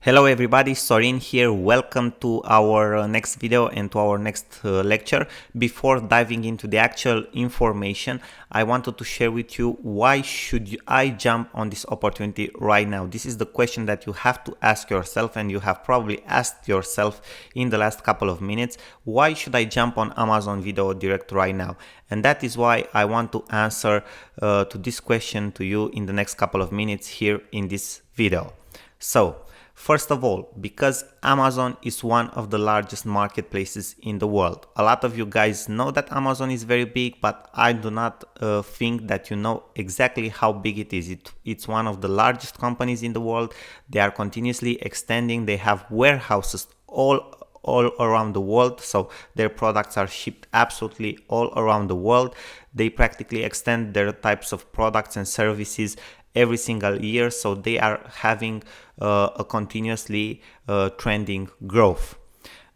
Hello everybody, Sorin here. Welcome to our next video and to our next lecture. Before diving into the actual information, I wanted to share with you why should I jump on this opportunity right now. This is the question that you have to ask yourself, and you have probably asked yourself in the last couple of minutes. Why should I jump on Amazon Video Direct right now? And that is why I want to answer to this question to you in the next couple of minutes here in this video. So, first of all, because Amazon is one of the largest marketplaces in the world. A lot of you guys know that Amazon is very big, but I do not think that you know exactly how big it is. It's one of the largest companies in the world. They are continuously extending. They have warehouses all around the world, so their products are shipped absolutely all around the world. They practically extend their types of products and services every single year, so they are having a continuously trending growth.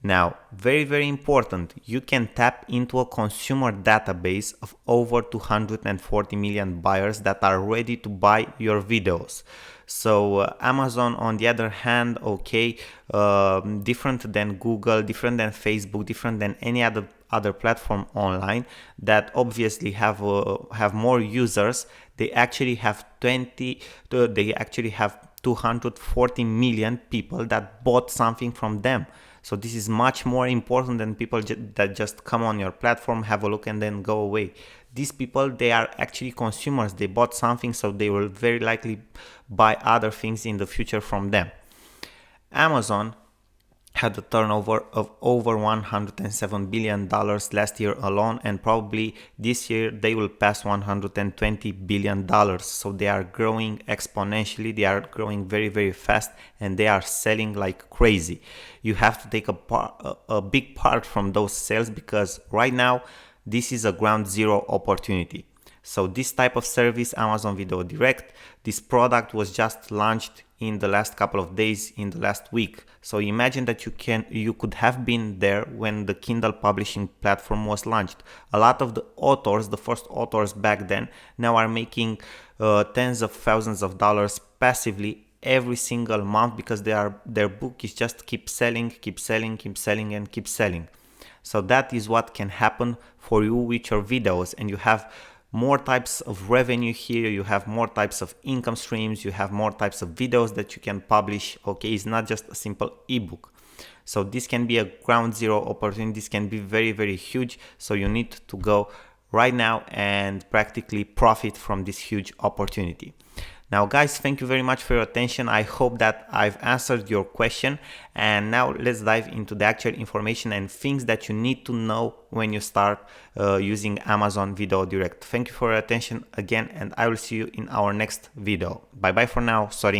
Now, very important, you can tap into a consumer database of over 240 million buyers that are ready to buy your videos. So Amazon, on the other hand, different than Google, different than Facebook, different than any other platform online that obviously have more users. They actually have 240 million people that bought something from them. So this is much more important than people that just come on your platform, have a look, and then go away. These people, they are actually consumers. They bought something, so they will very likely buy other things in the future from them. Amazon had a turnover of over $107 billion last year alone, and probably this year they will pass $120 billion. So they are growing exponentially, they are growing very fast, and they are selling like crazy. You have to take a big part from those sales, because right now this is a ground zero opportunity. So this type of service, Amazon Video Direct, this product was just launched in the last couple of days, in the last week. So imagine that you could have been there when the Kindle publishing platform was launched. A lot of the authors, the first authors back then, now are making tens of thousands of dollars passively every single month, because their book is just keep selling. So that is what can happen for you with your videos, and you have more types of revenue here, you have more types of income streams, you have more types of videos that you can publish. Okay, it's not just a simple ebook. So this can be a ground zero opportunity. This can be very huge. So you need to go right now and practically profit from this huge opportunity. Now guys, thank you very much for your attention. I hope that I've answered your question, and now let's dive into the actual information and things that you need to know when you start using Amazon Video Direct. Thank you for your attention again, and I will see you in our next video. Bye bye for now. Sorry.